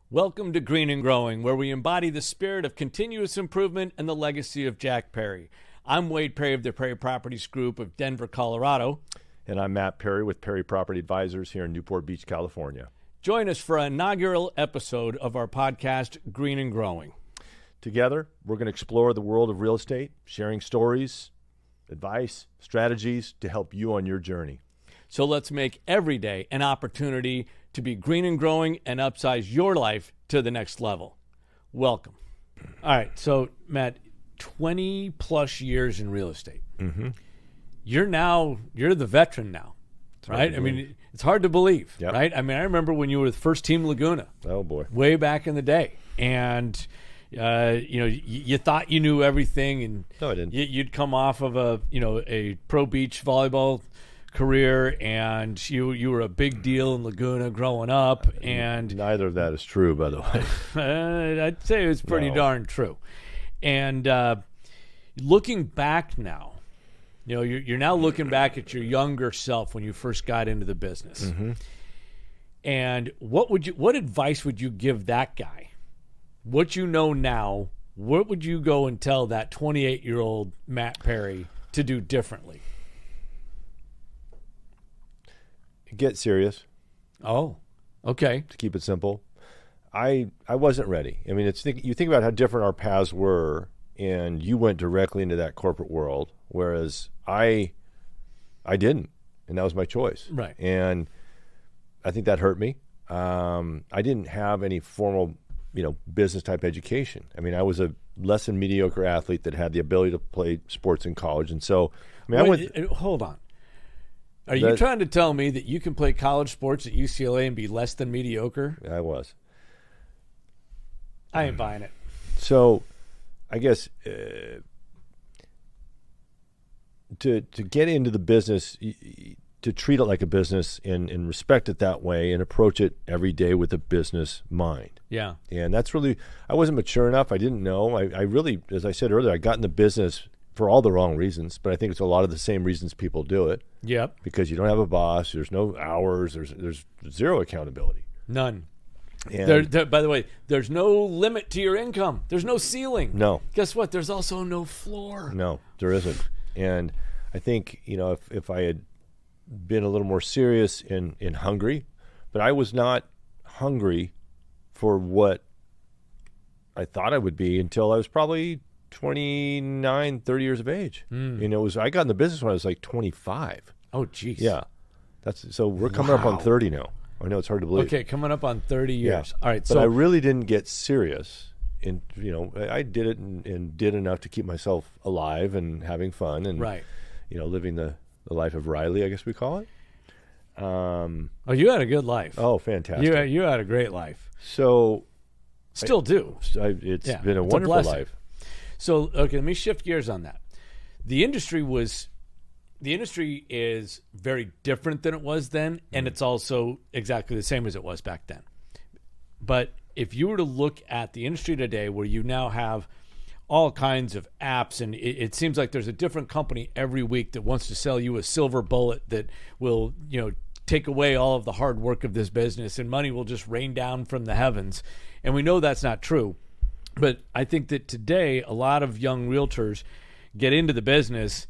Welcome to Green and Growing, where we embody the spirit of continuous improvement and the legacy of Jack Perry. I'm Wade Perry of the Perry Properties Group of Denver, Colorado. And I'm Matt Perry with Perry Property Advisors here in Newport Beach, California. Join us for an inaugural episode of our podcast, Green and Growing. Together, we're going to explore the world of real estate, sharing stories, advice, strategies to help you on your journey. So let's make every day an opportunity to be green and growing and upsize your life to the next level. Welcome. All right, so Matt, 20 plus years in real estate. Mm-hmm. You're the veteran now, right? I mean, it's hard to believe, Yep. right? I mean, I remember when you were with First Team Laguna. Oh, boy. Way back in the day. And, you thought you knew everything. And No, I didn't. You'd come off of a pro beach volleyball career, and you were a big deal in Laguna growing up. And Neither of that is true, by the way. I'd say it was pretty darn true. And looking back now, you're now looking back at your younger self when you first got into the business. Mm-hmm. And what advice would you give that guy? What you know now, what would you go and tell that 28-year-old Matt Perry to do differently? Get serious, Oh, okay. to keep it simple. I wasn't ready. I mean, you think about how different our paths were, and you went directly into that corporate world, whereas I didn't, and that was my choice. Right. And I think that hurt me. I didn't have any formal, business type education. I mean, I was a less than mediocre athlete that had the ability to play sports in college, and so Hold on. Are you trying to tell me that you can play college sports at UCLA and be less than mediocre? I was. I ain't buying it. So, I guess to get into the business, to treat it like a business and respect it that way and approach it every day with a business mind. Yeah. And that's really, I wasn't mature enough. I didn't know. I really, as I said earlier, I got in the business for all the wrong reasons, but I think it's a lot of the same reasons people do it. Yep. Because you don't have a boss, there's no hours, there's zero accountability. None. And By the way, there's no limit to your income. There's no ceiling. No. Guess what? There's also no floor. No, there isn't. And I think, if I had been a little more serious and hungry, but I was not hungry for what I thought I would be until I was probably 29, 30 years of age. I got in the business when I was like 25. Oh, geez. Yeah. So we're coming up on 30 now. I know it's hard to believe. Okay, coming up on 30 years. Yeah. All right. But I really didn't get serious. And, I did it and did enough to keep myself alive and having fun and, right. Living the life of Riley, I guess we call it. You had a good life. Oh, fantastic. You had a great life. So Still do. It's been a wonderful blessing. life. So, okay, let me shift gears on that. The industry is very different than it was then, and it's also exactly the same as it was back then. But if you were to look at the industry today, where you now have all kinds of apps, and it seems like there's a different company every week that wants to sell you a silver bullet that will, take away all of the hard work of this business, and money will just rain down from the heavens. And we know that's not true. But I think that today a lot of young realtors get into the business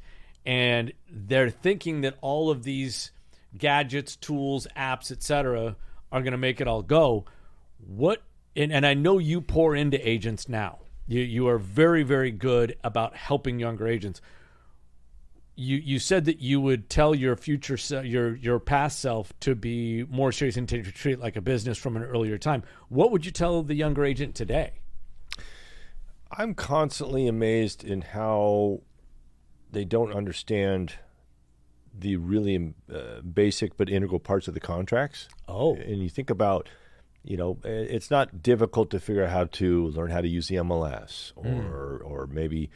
and they're thinking that all of these gadgets, tools, apps, etc., are going to make it all go. And I know you pour into agents now. You are very, very good about helping younger agents. You said that you would tell your future your past self to be more serious and to treat it like a business from an earlier time. What would you tell the younger agent today? I'm constantly amazed in how they don't understand the really basic but integral parts of the contracts. Oh. And you think about, it's not difficult to figure out how to learn how to use the MLS or maybe,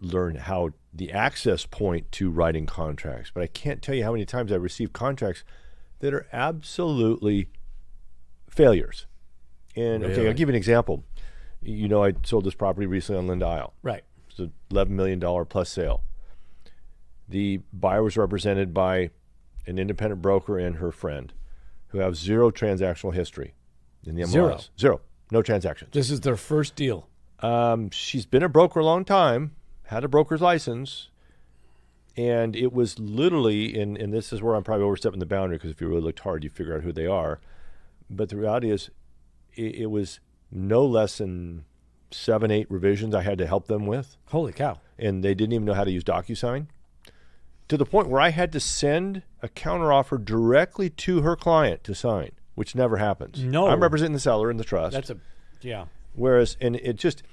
learn how the access point to writing contracts. But I can't tell you how many times I've received contracts that are absolutely failures. And, okay, I'll give you an example. I sold this property recently on Linda Isle. Right. It's an $11 million plus sale. The buyer was represented by an independent broker and her friend who have zero transactional history. in the MLS. Zero. Zero. No transactions. This is their first deal. She's been a broker a long time, had a broker's license, and it was literally, and this is where I'm probably overstepping the boundary, because if you really looked hard, you figure out who they are. But the reality is, it was no less than 7, 8 revisions I had to help them with. Holy cow. And they didn't even know how to use DocuSign, to the point where I had to send a counteroffer directly to her client to sign, which never happens. No. I'm representing the seller in the trust. Yeah. Whereas, and it just,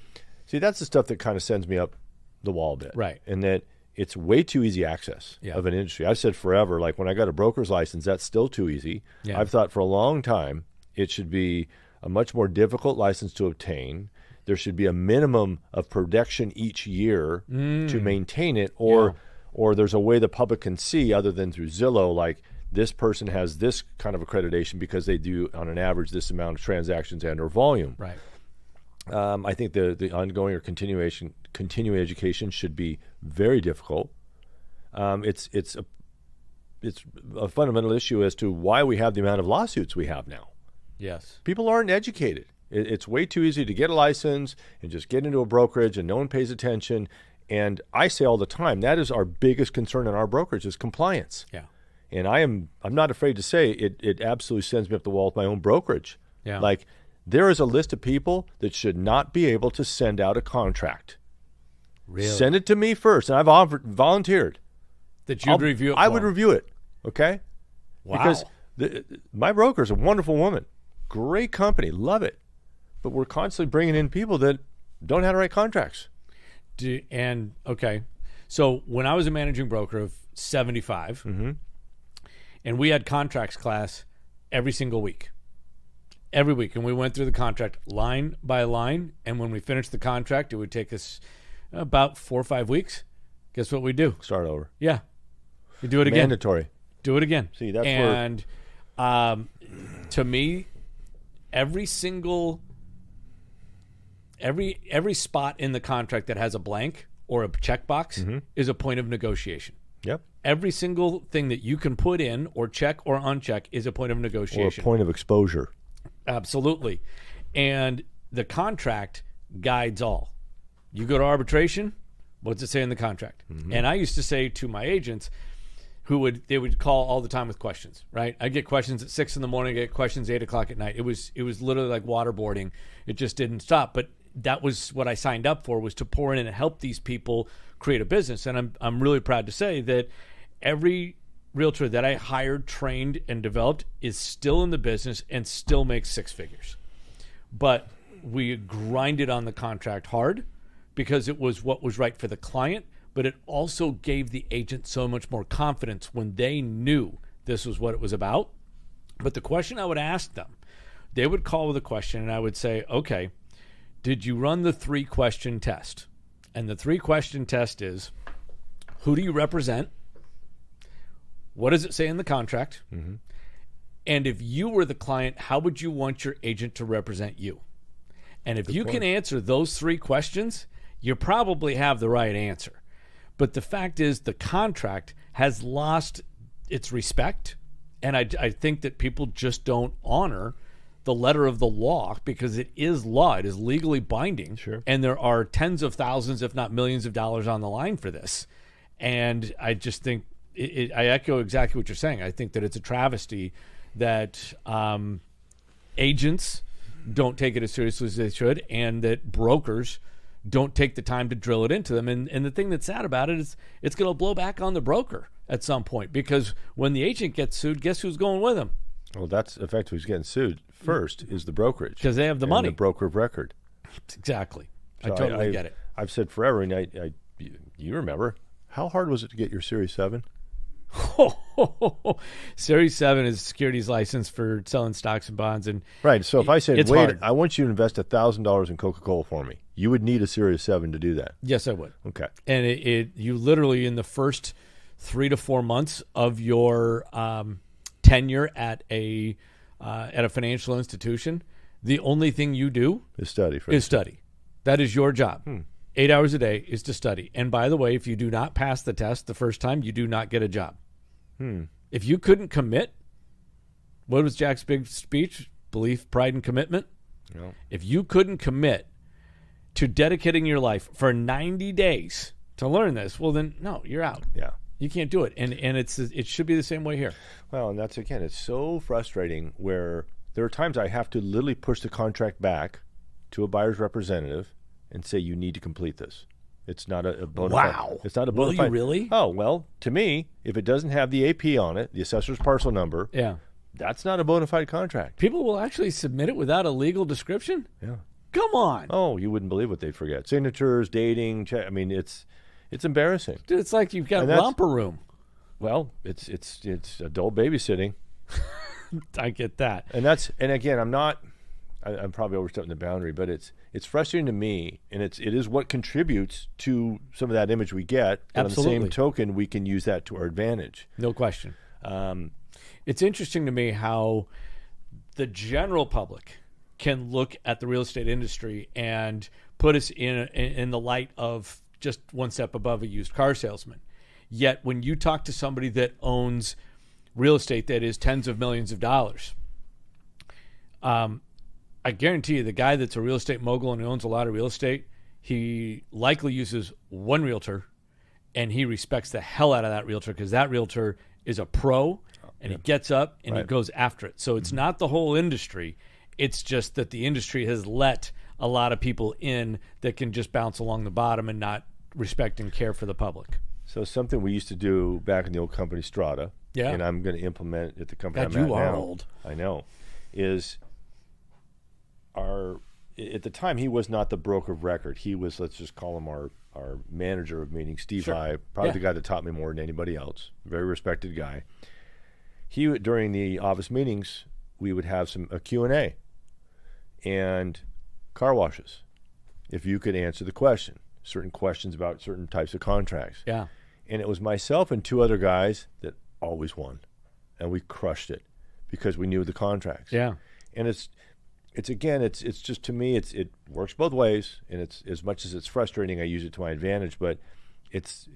see, that's the stuff that kind of sends me up the wall a bit. Right. And that it's way too easy access of an industry. I've said forever, like when I got a broker's license, that's still too easy. Yeah. I've thought for a long time it should be a much more difficult license to obtain. There should be a minimum of production each year to maintain it, or there's a way the public can see other than through Zillow, like this person has this kind of accreditation because they do on an average this amount of transactions and or volume. Right. I think the ongoing or continuing education should be very difficult. It's a fundamental issue as to why we have the amount of lawsuits we have now. Yes. People aren't educated. It's way too easy to get a license and just get into a brokerage and no one pays attention. And I say all the time, that is our biggest concern in our brokerage is compliance. Yeah. And I'm not afraid to say it absolutely sends me up the wall with my own brokerage. Yeah. Like, there is a list of people that should not be able to send out a contract. Really? Send it to me first, and I've volunteered. That you'd review it for I would them. review it, okay? Wow. Because my broker is a wonderful woman. Great company, love it. But we're constantly bringing in people that don't know how to write contracts. Okay. So when I was a managing broker of 75, and we had contracts class every single week. Every week. And we went through the contract line by line. And when we finished the contract, it would take us about 4 or 5 weeks. Guess what we do? Start over. Yeah. We do it again. Mandatory. Do it again. See, that's and to me, every single every spot in the contract that has a blank or a checkbox is a point of negotiation. Yep. Every single thing that you can put in or check or uncheck is a point of negotiation. Or a point of exposure. Absolutely. And the contract guides all. You go to arbitration, what's it say in the contract? And I used to say to my agents they would call all the time with questions, right? I get questions at 6 a.m, I get questions 8 o'clock at night. It was literally like waterboarding. It just didn't stop. But that was what I signed up for, was to pour in and help these people create a business. And I'm really proud to say that every realtor that I hired, trained, and developed is still in the business and still makes 6 figures. But we grinded on the contract hard because it was what was right for the client, but it also gave the agent so much more confidence when they knew this was what it was about. But the question I would ask them, they would call with a question, and I would say, okay, did you run the 3-question test? And the 3-question test is, who do you represent? What does it say in the contract? And if you were the client, how would you want your agent to represent you? And if you can answer those 3 questions, you probably have the right answer. But the fact is, the contract has lost its respect. And I think that people just don't honor the letter of the law, because it is law. It is legally binding. Sure. And there are tens of thousands, if not millions of dollars on the line for this. And I just think, I echo exactly what you're saying. I think that it's a travesty that agents don't take it as seriously as they should, and that brokers don't take the time to drill it into them. And the thing that's sad about it is it's going to blow back on the broker at some point, because when the agent gets sued, guess who's going with him? Well, that's effectively who's getting sued first is the brokerage. Because they have the money. The broker of record. Exactly. So I totally get it. I've said forever, and you remember, how hard was it to get your Series 7? Series 7 is a securities license for selling stocks and bonds. And right. So if I said, it's wait, hard. I want you to invest $1,000 in Coca-Cola for me, you would need a Series 7 to do that. Yes, I would. Okay. And you literally, in the first 3 to 4 months of your tenure at a financial institution, the only thing you do Is study. is study. That is your job. 8 hours a day is to study. And by the way, if you do not pass the test the first time, you do not get a job. If you couldn't commit, what was Jack's big speech? belief, pride, and commitment. Yeah. If you couldn't commit to dedicating your life for 90 days to learn this, well, then no, you're out. Yeah. You can't do it. And it should be the same way here. Well, and that's, again, it's so frustrating where there are times I have to literally push the contract back to a buyer's representative and say, you need to complete this. It's not a bona fide. Wow. It's not a bona fide. Will you really? Oh, well, to me, if it doesn't have the AP on it, the assessor's parcel number, Yeah. that's not a bona fide contract. People will actually submit it without a legal description? Yeah. Come on. Oh, you wouldn't believe what they'd forget. Signatures, dating, I mean, it's embarrassing. Dude, it's like you've got And that's- romper room. Well, it's adult babysitting. I get that. And again, I'm probably overstepping the boundary, but it's frustrating to me, and it is what contributes to some of that image we get. But Absolutely. on the same token, we can use that to our advantage. No question. It's interesting to me how the general public can look at the real estate industry and put us in the light of just one step above a used car salesman. Yet when you talk to somebody that owns real estate that is tens of millions of dollars, I guarantee you the guy that's a real estate mogul and owns a lot of real estate, he likely uses one realtor, and he respects the hell out of that realtor because that realtor is a pro, and he gets up and he goes after it. So it's not the whole industry. It's just that the industry has let a lot of people in that can just bounce along the bottom and not respect and care for the public. So something we used to do back in the old company Strata, Yeah. and I'm going to implement at the company God, I'm you at are now. old. I know. Is at the time he was not the broker of record. He was, let's just call him our manager of meetings, Steve Sure. I, probably Yeah. the guy that taught me more than anybody else. Very respected guy. He would, during the office meetings, we would have a Q&A and car washes. If you could answer the question, certain questions about certain types of contracts. Yeah. And it was myself and two other guys that always won. And we crushed it because we knew the contracts. Yeah. And it's just, to me, it works both ways. And it's, as much as it's frustrating, I use it to my advantage, but it's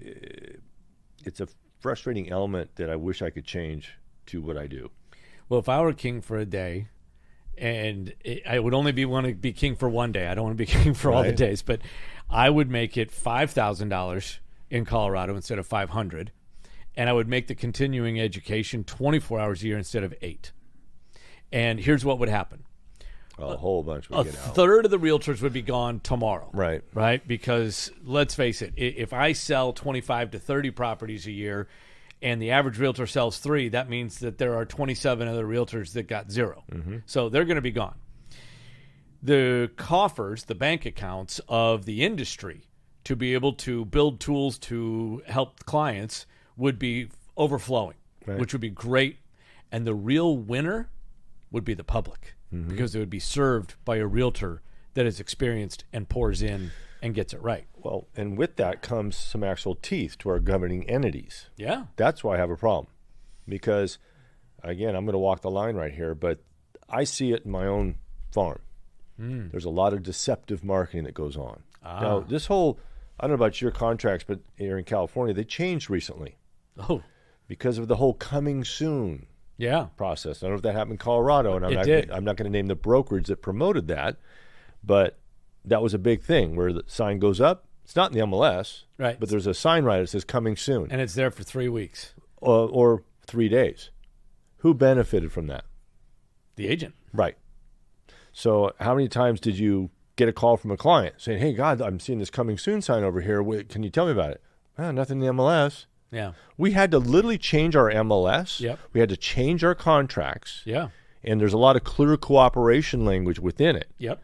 a frustrating element that I wish I could change to what I do. Well, if I were king for a day, and I would only want to be king for one day. I don't want to be king for all the Right. days, but I would make it $5,000 in Colorado instead of $500, and I would make the continuing education 24 hours a year instead of 8. And here's what would happen: A whole bunch would a get out. third of the realtors would be gone tomorrow. Right. Right? Because let's face it, if I sell 25 to 30 properties a year and the average realtor sells 3, that means that there are 27 other realtors that got 0. Mm-hmm. So they're going to be gone. The coffers, the bank accounts of the industry to be able to build tools to help clients would be overflowing, Right. which would be great. And the real winner would be the public because it would be served by a realtor that is experienced and pours in and gets it right. Well, and with that comes some actual teeth to our governing entities. Yeah. That's why I have a problem. Because, again, I'm going to walk the line right here, but I see it in my own farm. There's a lot of deceptive marketing that goes on. Now, this whole, I don't know about your contracts, but here in California, they changed recently Oh, because of the whole coming soon yeah. process. I don't know if that happened in Colorado, and It did. I'm not going to name the brokerage that promoted that, but that was a big thing where the sign goes up. It's not in the MLS, Right. but there's a sign right that says coming soon, And it's there for 3 weeks. or 3 days. Who benefited from that? The agent. Right. So how many times did you get a call from a client saying, hey, God, I'm seeing this coming soon sign over here. Can you tell me about it? Nothing in the MLS. Yeah. We had to literally change our MLS. Yep. We had to change our contracts. Yeah. And there's a lot of clear cooperation language within it Yep.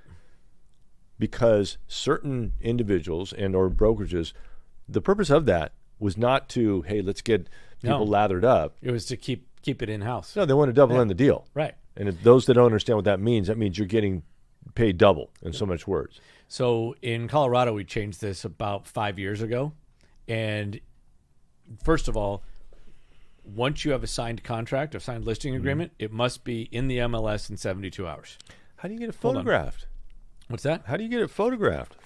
because certain individuals and or brokerages, the purpose of that was not to, hey, let's get people No. lathered up. It was to keep it in-house. No, they want to double in the deal. Right. And if those that don't understand what that means you're getting paid double in so much words. So in Colorado, we changed this about 5 years ago. And first of all, once you have a signed contract, a signed listing agreement, it must be in the MLS in 72 hours. How do you get it Hold on. photographed? What's that? How do you get it photographed?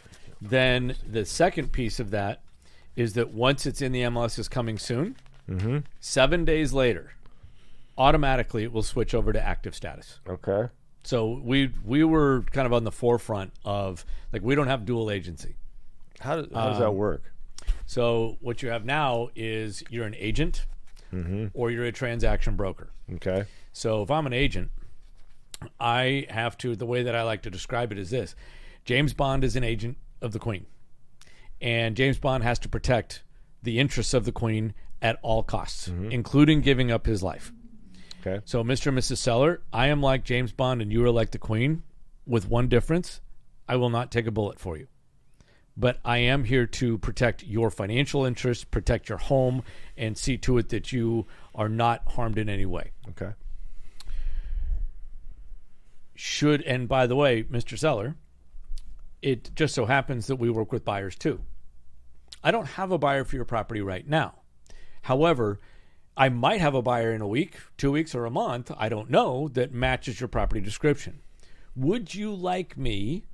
Then the second piece of that is that once it's in the MLS is coming soon, 7 days later, automatically it will switch over to active status. Okay. So we were kind of on the forefront of, like, we don't have dual agency. How does that work? So what you have now is you're an agent or you're a transaction broker. Okay. So if I'm an agent, I have to, the way that I like to describe it is this. James Bond is an agent of the Queen. And James Bond has to protect the interests of the Queen at all costs, including giving up his life. Okay. So Mr. and Mrs. Seller, I am like James Bond and you are like the Queen, with one difference. I will not take a bullet for you. But I am here to protect your financial interests, protect your home, and see to it that you are not harmed in any way. Okay. And by the way, Mr. Seller, it just so happens that we work with buyers too. I don't have a buyer for your property right now. However, I might have a buyer in a week, 2 weeks, or a month, I don't know, that matches your property description. Would you like me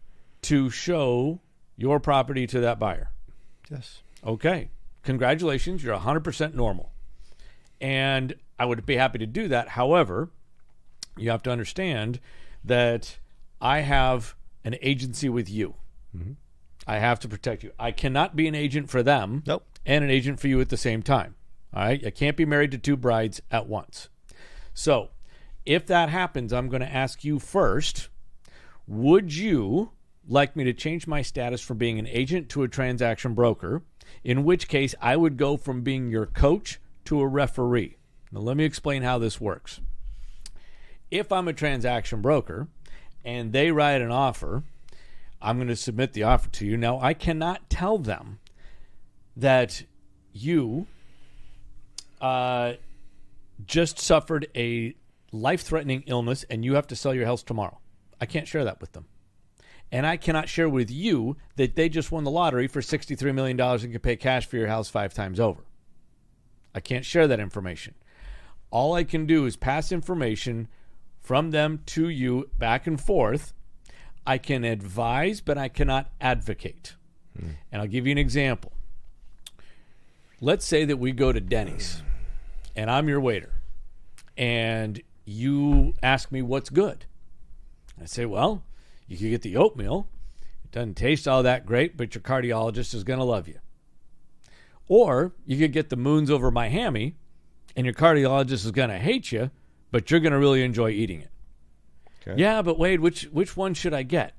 to show your property to that buyer? Yes. Okay. Congratulations. You're 100% normal. And I would be happy to do that. However, you have to understand that I have an agency with you. I have to protect you. I cannot be an agent for them and an agent for you at the same time. All right? I can't be married to two brides at once. So if that happens, I'm going to ask you first, would you like me to change my status from being an agent to a transaction broker, in which case I would go from being your coach to a referee? Now, let me explain how this works. If I'm a transaction broker and they write an offer, I'm going to submit the offer to you. Now, I cannot tell them that you just suffered a life-threatening illness and you have to sell your house tomorrow. I can't share that with them. And I cannot share with you that they just won the lottery for $63 million and can pay cash for your house 5 times over. I can't share that information. All I can do is pass information from them to you back and forth. I can advise, but I cannot advocate. And I'll give you an example. Let's say that we go to Denny's and I'm your waiter and you ask me what's good. I say, well, you could get the oatmeal. It doesn't taste all that great, but your cardiologist is going to love you. Or you could get the moons over my hammy, and your cardiologist is going to hate you, but you're going to really enjoy eating it. Okay. Yeah, but Wade, which one should I get?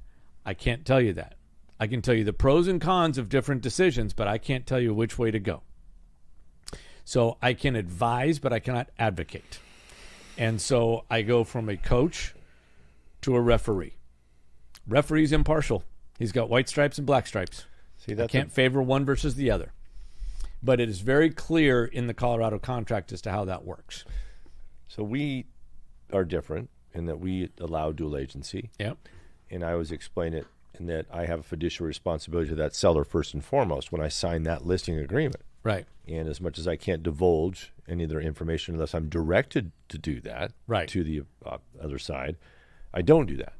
I can't tell you that. I can tell you the pros and cons of different decisions, but I can't tell you which way to go. So I can advise, but I cannot advocate. And so I go from a coach to a referee. Referee's impartial. He's got white stripes and black stripes. See, I can't favor one versus the other. But it is very clear in the Colorado contract as to how that works. So we are different in that we allow dual agency. Yep. And I always explain it in that I have a fiduciary responsibility to that seller first and foremost when I sign that listing agreement. Right. And as much as I can't divulge any of their information unless I'm directed to do that to the other side, I don't do that.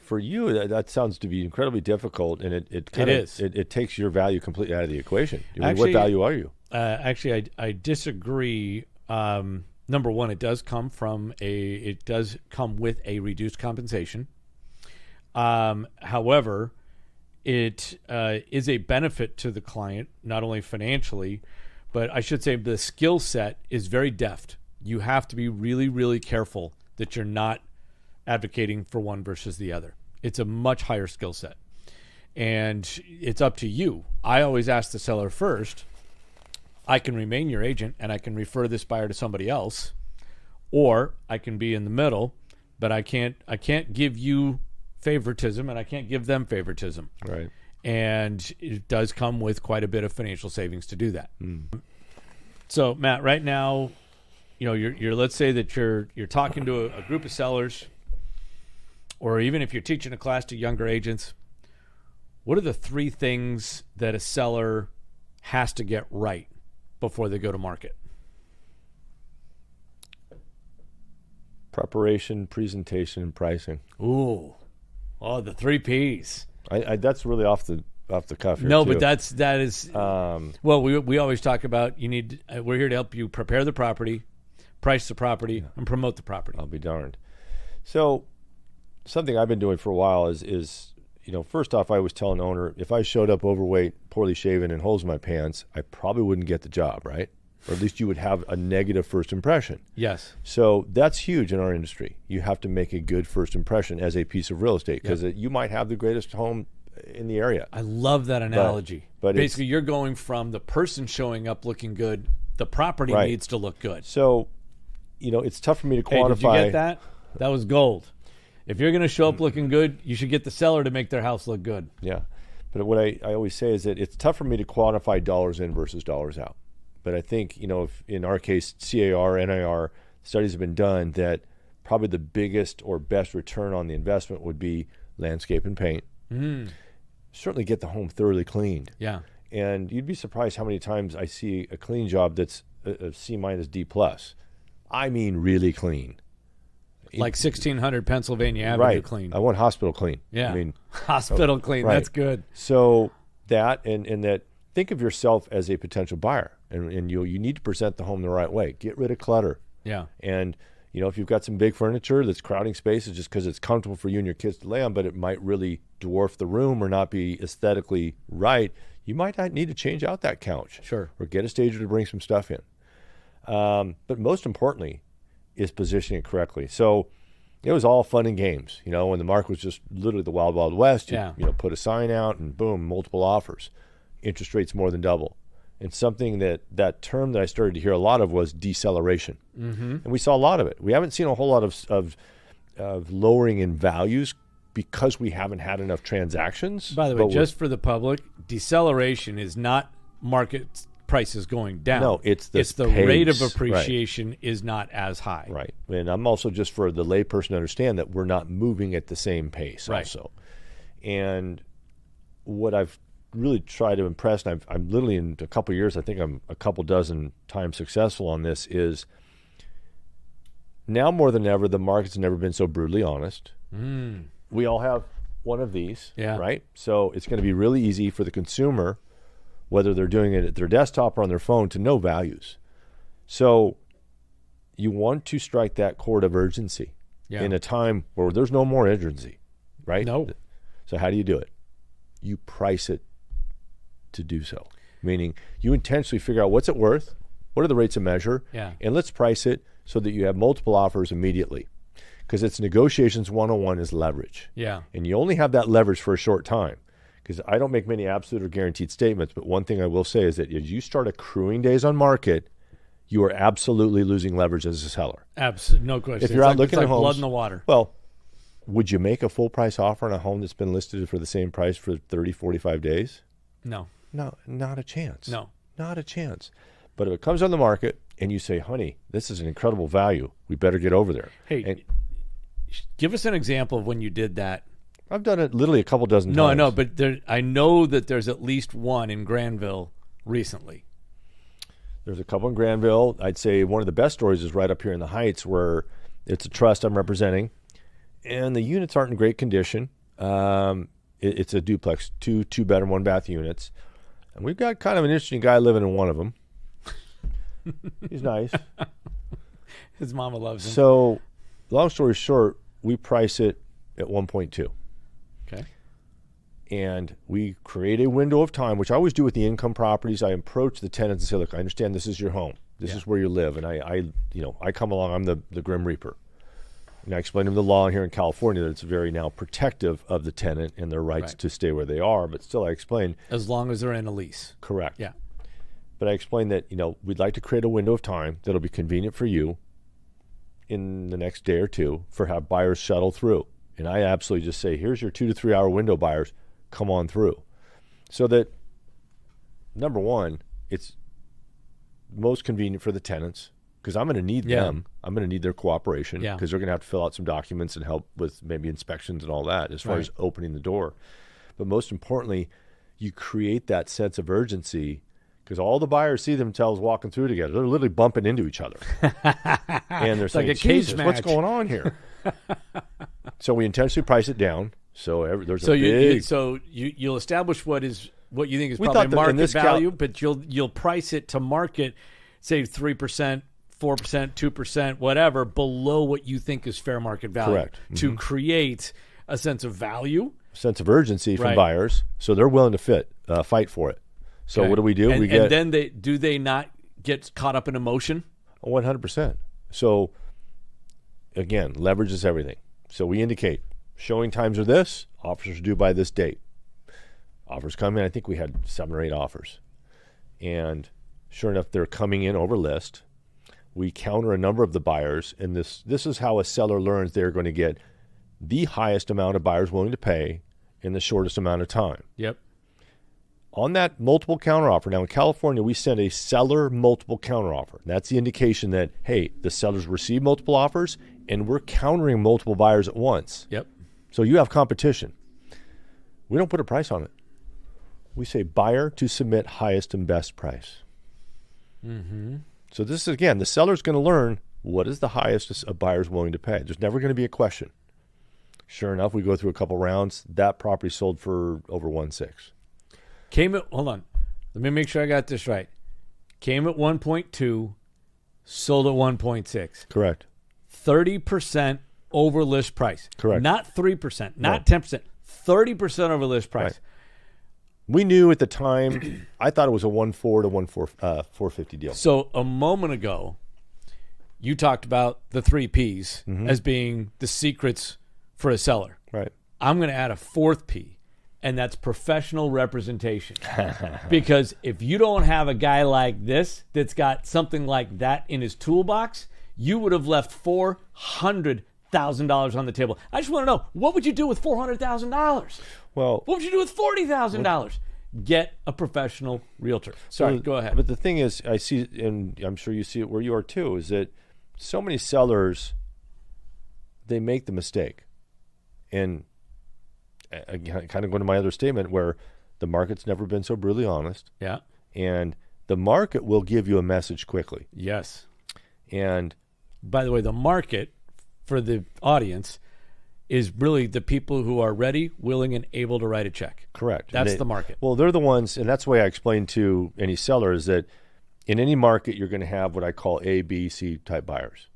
For you, that sounds to be incredibly difficult, and it takes your value completely out of the equation. What value are you? Actually, I disagree. Number one, it does come with a reduced compensation. However, it is a benefit to the client, not only financially, but I should say the skill set is very deft. You have to be really, really careful that you're not advocating for one versus the other. It's a much higher skill set. And it's up to you. I always ask the seller first, I can remain your agent and I can refer this buyer to somebody else, or I can be in the middle, but I can't give you favoritism and I can't give them favoritism. Right. And it does come with quite a bit of financial savings to do that. So Matt, right now, you're let's say that you're talking to a group of sellers, or even if you're teaching a class to younger agents, what are the 3 things that a seller has to get right before they go to market? Preparation, presentation, and pricing. Ooh. Oh, the 3 Ps. That's really off the cuff here. No, too. but that is well, we always talk about we're here to help you prepare the property, price the property, and promote the property. I'll be darned. So something I've been doing for a while is first off, I always tell an owner, if I showed up overweight, poorly shaven, and holes in my pants, I probably wouldn't get the job, right? Or at least you would have a negative first impression. Yes. So that's huge in our industry. You have to make a good first impression as a piece of real estate because you might have the greatest home in the area. I love that analogy. But basically, you're going from the person showing up looking good, the property needs to look good. So, it's tough for me to quantify. Hey, did you get that? That was gold. If you're going to show up looking good, you should get the seller to make their house look good. Yeah. But what I always say is that it's tough for me to quantify dollars in versus dollars out. But I think, if in our case, CAR, NIR, studies have been done that probably the biggest or best return on the investment would be landscape and paint. Certainly get the home thoroughly cleaned. Yeah. And you'd be surprised how many times I see a clean job that's a C minus D plus. I mean, really clean. Like 1600 Pennsylvania Avenue clean. I want hospital clean. Yeah. I mean, hospital clean. That's good. So that and that, think of yourself as a potential buyer, and you need to present the home the right way. Get rid of clutter. Yeah. And if you've got some big furniture that's crowding spaces just because it's comfortable for you and your kids to lay on, but it might really dwarf the room or not be aesthetically right, you might not need to change out that couch. Sure. Or get a stager to bring some stuff in. But most importantly is positioning it correctly. So it was all fun and games. When the market was just literally the wild, wild west, you put a sign out and boom, multiple offers. Interest rates more than double. And something that term that I started to hear a lot of was deceleration. And we saw a lot of it. We haven't seen a whole lot of lowering in values because we haven't had enough transactions. By the way, just for the public, deceleration is not market prices going down. No, it's the pace. Rate of appreciation is not as high. Right. And I'm also, just for the layperson to understand, that we're not moving at the same pace also. And what I've really tried to impress, and I'm literally in a couple of years, I think I'm a couple dozen times successful on this, is now more than ever, the market's never been so brutally honest. We all have one of these, right? So it's going to be really easy for the consumer, whether they're doing it at their desktop or on their phone, to know values. So you want to strike that chord of urgency in a time where there's no more urgency, right? No. So how do you do it? You price it to do so, meaning you intentionally figure out what's it worth, what are the rates of measure, and let's price it so that you have multiple offers immediately. Because it's negotiations 101 is leverage. Yeah. And you only have that leverage for a short time. Because I don't make many absolute or guaranteed statements, but one thing I will say is that as you start accruing days on market, you are absolutely losing leverage as a seller. No question. If you're out looking at homes, blood in the water. Well, would you make a full price offer on a home that's been listed for the same price for 30, 45 days? No. No, not a chance. No. Not a chance. But if it comes on the market and you say, honey, this is an incredible value, we better get over there. Hey, give us an example of when you did that. I've done it literally a couple dozen times. No, I know, but I know that there's at least one in Granville recently. There's a couple in Granville. I'd say one of the best stories is right up here in the Heights, where it's a trust I'm representing, and the units aren't in great condition. It's a duplex, two bedroom, one bath units, and we've got kind of an interesting guy living in one of them. He's nice. His mama loves him. So, long story short, we price it at 1.2. Okay. And we create a window of time, which I always do with the income properties. I approach the tenants and say, look, I understand this is your home. This is where you live. And I come along, I'm the Grim Reaper. And I explain to them the law here in California that it's very now protective of the tenant and their rights to stay where they are. But still, I explain. As long as they're in a lease. Correct. Yeah. But I explain that, we'd like to create a window of time that'll be convenient for you in the next day or two for how buyers shuttle through. And I absolutely just say, here's your 2 to 3 hour window, buyers, come on through. So that, number one, it's most convenient for the tenants, because I'm going to need them. I'm going to need their cooperation, because they're going to have to fill out some documents and help with maybe inspections and all that as far as opening the door. But most importantly, you create that sense of urgency, because all the buyers see themselves walking through together. They're literally bumping into each other. And they're saying, like a cage match. What's going on here? So we intentionally price it down. So there's you'll establish what you think is probably market value, but you'll price it to market, say 3%, 4%, 2%, whatever, below what you think is fair market value. Correct. To create a sense of value. Sense of urgency from buyers, so they're willing to fight for it. So Okay. what do? And then they not get caught up in emotion? 100%. So again, leverage is everything. So we indicate showing times are this, offers are due by this date. Offers come in. I think we had 7 or 8 offers. And sure enough, they're coming in over list. We counter a number of the buyers, and this is how a seller learns they're going to get the highest amount of buyers willing to pay in the shortest amount of time. Yep. On that multiple counteroffer, now in California, we send a seller multiple counteroffer. That's the indication that, hey, the sellers received multiple offers, and we're countering multiple buyers at once. Yep. So you have competition. We don't put a price on it. We say buyer to submit highest and best price. Mm-hmm. So this is, again, the seller's going to learn what is the highest a buyer's willing to pay. There's never going to be a question. Sure enough, we go through a couple rounds. That property sold for over 1.6. Hold on. Let me make sure I got this right. Came at 1.2, sold at 1.6. Correct. 30% over list price. Correct. Not 3%, not 10%. 30% over list price. Right. We knew at the time, I thought it was a 1.4 to 450 deal. So a moment ago, you talked about the 3 Ps as being the secrets for a seller. Right. I'm going to add a 4th P, and that's professional representation. Because if you don't have a guy like this that's got something like that in his toolbox, you would have left $400,000 on the table. I just want to know, what would you do with $400,000? Well, what would you do with $40,000? Get a professional realtor. Sorry, go ahead. But the thing is, I see, and I'm sure you see it where you are too, is that so many sellers, they make the mistake. And again, kind of going to my other statement where the market's never been so brutally honest. Yeah. And the market will give you a message quickly. Yes. And by the way, the market, for the audience, is really the people who are ready, willing, and able to write a check. Correct. That's the market. Well, they're the ones, and that's the way I explain to any seller is that in any market, you're going to have what I call A, B, C type buyers.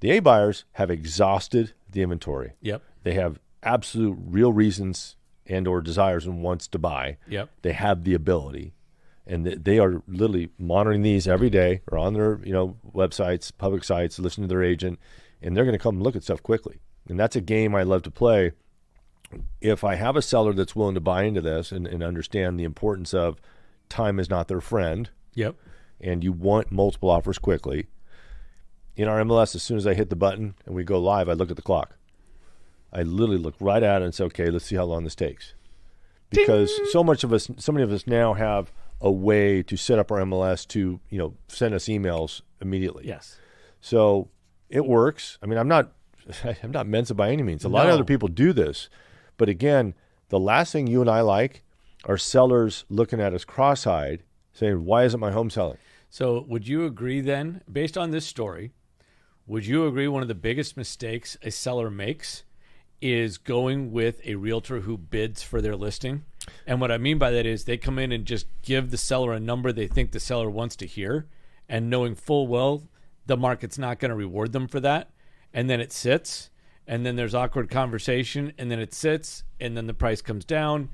The A buyers have exhausted the inventory. Yep. They have absolute real reasons and or desires and wants to buy. Yep. They have the ability. And they are literally monitoring these every day or on their websites, public sites, listening to their agent, and they're going to come and look at stuff quickly. And that's a game I love to play. If I have a seller that's willing to buy into this and understand the importance of time is not their friend, yep, and you want multiple offers quickly, in our MLS, as soon as I hit the button and we go live, I look at the clock. I literally look right at it and say, okay, let's see how long this takes. Because so many of us now have a way to set up our MLS to, send us emails immediately. Yes. So it works. I mean, I'm not Mensa by any means. A lot of other people do this. But again, the last thing you and I like are sellers looking at us cross-eyed saying, why isn't my home selling? So would you agree then, based on this story, would you agree one of the biggest mistakes a seller makes is going with a realtor who bids for their listing? And what I mean by that is they come in and just give the seller a number they think the seller wants to hear, and knowing full well the market's not going to reward them for that. And then it sits, and then there's awkward conversation, and then it sits, and then the price comes down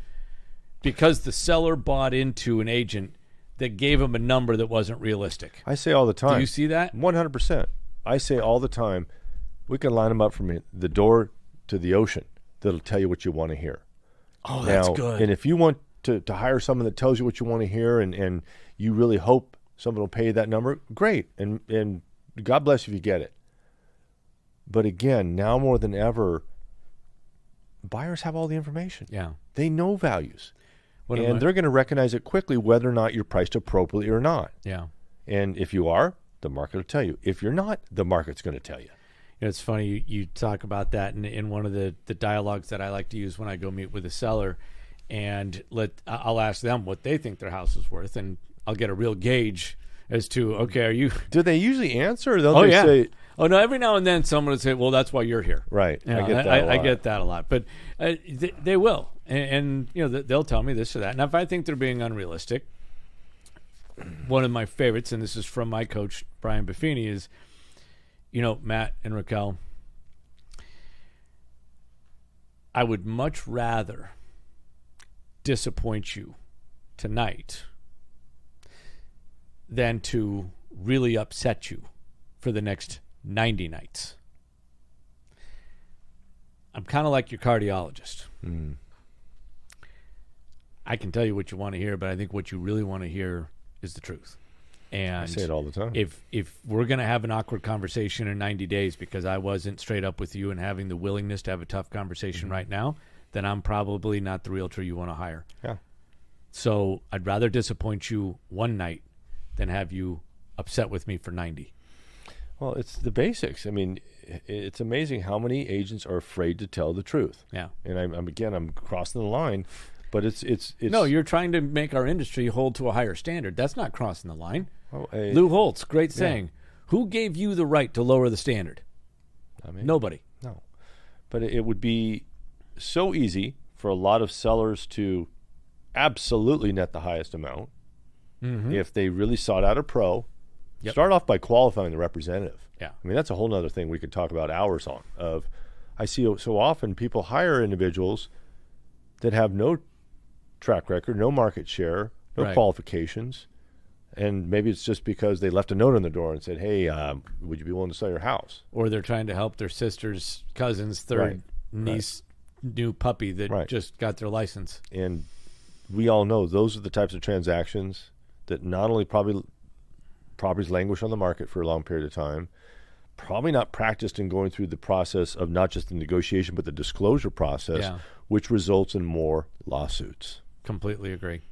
because the seller bought into an agent that gave him a number that wasn't realistic. I say all the time. Do you see that? 100%. I say all the time, we can line them up from the door to the ocean that'll tell you what you want to hear. Oh, that's good. And if you want to hire someone that tells you what you want to hear and you really hope someone will pay you that number, great. And God bless you if you get it. But again, now more than ever, buyers have all the information. Yeah. They know values. And they're going to recognize it quickly whether or not you're priced appropriately or not. Yeah. And if you are, the market will tell you. If you're not, the market's going to tell you. It's funny you talk about that in one of the dialogues that I like to use when I go meet with a seller, and I'll ask them what they think their house is worth, and I'll get a real gauge as to, okay, are you... Do they usually answer? Or Oh, yeah. Say, oh, no, every now and then someone will say, well, that's why you're here. Right. You know, I get that a lot. But they will. And they'll tell me this or that. And if I think they're being unrealistic, one of my favorites, and this is from my coach, Brian Buffini, is, Matt and Raquel, I would much rather disappoint you tonight than to really upset you for the next 90 nights. I'm kind of like your cardiologist. I can tell you what you want to hear, but I think what you really want to hear is the truth. And I say it all the time. If we're going to have an awkward conversation in 90 days because I wasn't straight up with you and having the willingness to have a tough conversation right now, then I'm probably not the realtor you want to hire. Yeah. So I'd rather disappoint you one night than have you upset with me for 90. Well, it's the basics. I mean, it's amazing how many agents are afraid to tell the truth. Yeah. And I'm crossing the line, but it's No, you're trying to make our industry hold to a higher standard. That's not crossing the line. Oh, Lou Holtz, great saying. Who gave you the right to lower the standard? Nobody. No. But it would be so easy for a lot of sellers to absolutely net the highest amount if they really sought out a pro. Yep. Start off by qualifying the representative. Yeah. I mean, that's a whole other thing we could talk about hours on. I see so often people hire individuals that have no track record, no market share, no qualifications, and maybe it's just because they left a note on the door and said, hey, would you be willing to sell your house? Or they're trying to help their sister's cousin's third niece new puppy that just got their license. And we all know those are the types of transactions that not only properties languish on the market for a long period of time, probably not practiced in going through the process of not just the negotiation but the disclosure process, which results in more lawsuits. Completely agree.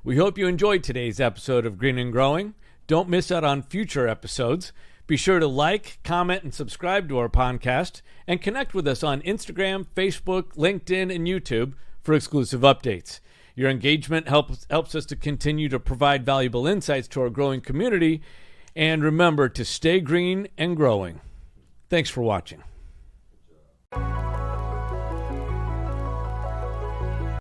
We hope you enjoyed today's episode of Green and Growing. Don't miss out on future episodes. Be sure to like, comment, and subscribe to our podcast, and connect with us on Instagram, Facebook, LinkedIn, and YouTube for exclusive updates. Your engagement helps us to continue to provide valuable insights to our growing community. And remember to stay green and growing. Thanks for watching.